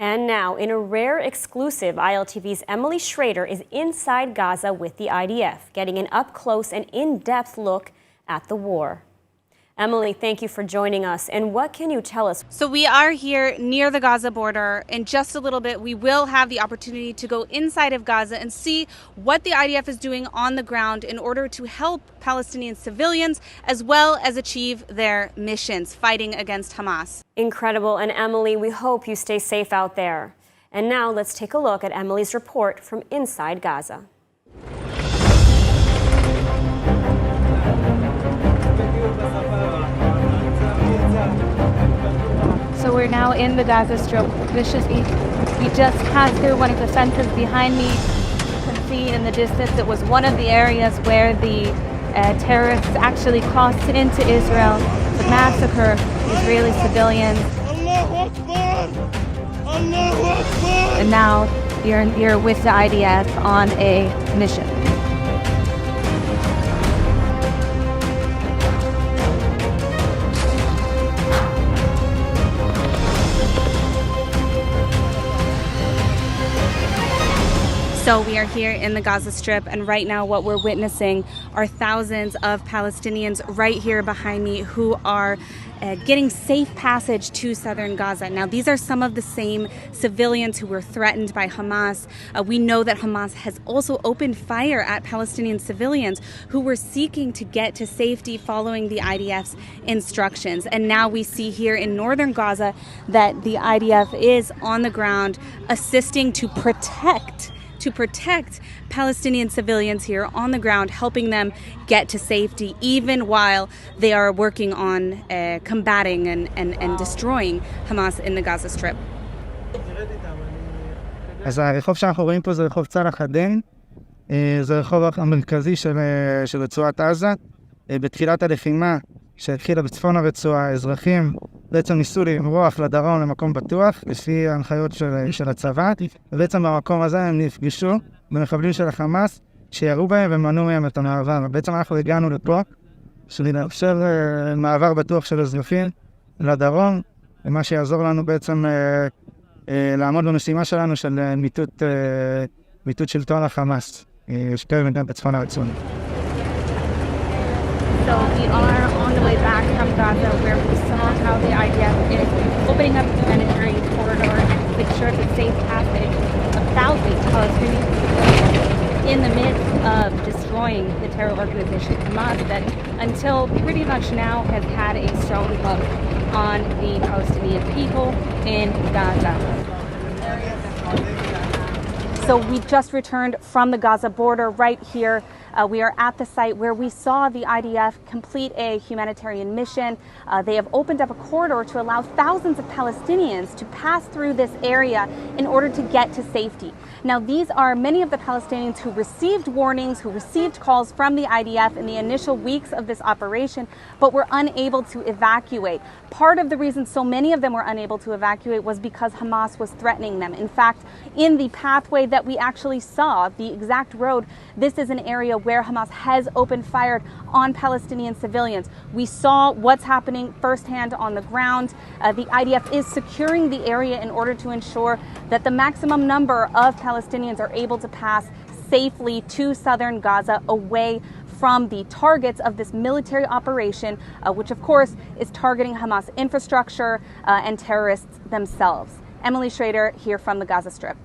And now, in a rare exclusive, ILTV's Emily Schrader is inside Gaza with the IDF, getting an up-close and in-depth look at the war. Emily, thank you for joining us. And what can you tell us? So we are here near the Gaza border. In just a little bit, we will have the opportunity to go inside of Gaza and see what the IDF is doing on the ground in order to help Palestinian civilians as well as achieve their missions fighting against Hamas. Incredible. And Emily, we hope you stay safe out there. And now let's take a look at Emily's report from inside Gaza. So we're now in the Gaza Strip. We just passed through one of the fences behind me. You can see in the distance it was one of the areas where the terrorists actually crossed into Israel to massacre Israeli civilians. Allahu Akbar! Allahu Akbar! And now you're with the IDF on a mission. So we are here in the Gaza Strip, and right now what we're witnessing are thousands of Palestinians right here behind me who are getting safe passage to southern Gaza. Now, these are some of the same civilians who were threatened by Hamas. We know that Hamas has also opened fire at Palestinian civilians who were seeking to get to safety following the IDF's instructions. And now we see here in northern Gaza that the IDF is on the ground assisting to protect Palestinian civilians here on the ground, helping them get to safety, even while they are working on combating and destroying Hamas in the Gaza Strip. אז הרחוב שאנחנו רואים פה זה רחוב צלח הדין, זה הרחוב המרכזי של רצועת עזה. בתחילת הלחימה שהתחילה בצפון הרצועה, האזרחים בעצם ניסו לברוח לדרום למקום בטוח, לפי ההנחיות של הצבא, ובעצם במקום הזה הם נפגשו במחבלים של החמאס, שירו בהם ומנעו מהם את המעבר. בעצם אנחנו הגענו לפה, בשביל לאפשר מעבר בטוח של אזרחים לדרום, ומה שיעזור לנו בעצם לעמוד במשימה שלנו של מיטוט שלטון החמאס, שתהיה גם בצפון הרצועה. So we are on the way back from Gaza, where we saw how the IDF is opening up the humanitarian corridor and make sure the safe passage of thousands of Palestinians in the midst of destroying the terror organization Hamas that until pretty much now has had a strong hook on the Palestinian people in Gaza. So we just returned from the Gaza border right here. We are at the site where we saw the IDF complete a humanitarian mission. They have opened up a corridor to allow thousands of Palestinians to pass through this area in order to get to safety. Now, these are many of the Palestinians who received warnings, who received calls from the IDF in the initial weeks of this operation, but were unable to evacuate. Part of the reason so many of them were unable to evacuate was because Hamas was threatening them. In fact, in the pathway that we actually saw, the exact road, this is an area where Hamas has opened fire on Palestinian civilians. We saw what's happening firsthand on the ground. The IDF is securing the area in order to ensure that the maximum number of Palestinians are able to pass safely to southern Gaza, away from the targets of this military operation, which of course is targeting Hamas infrastructure and terrorists themselves. Emily Schrader here from the Gaza Strip.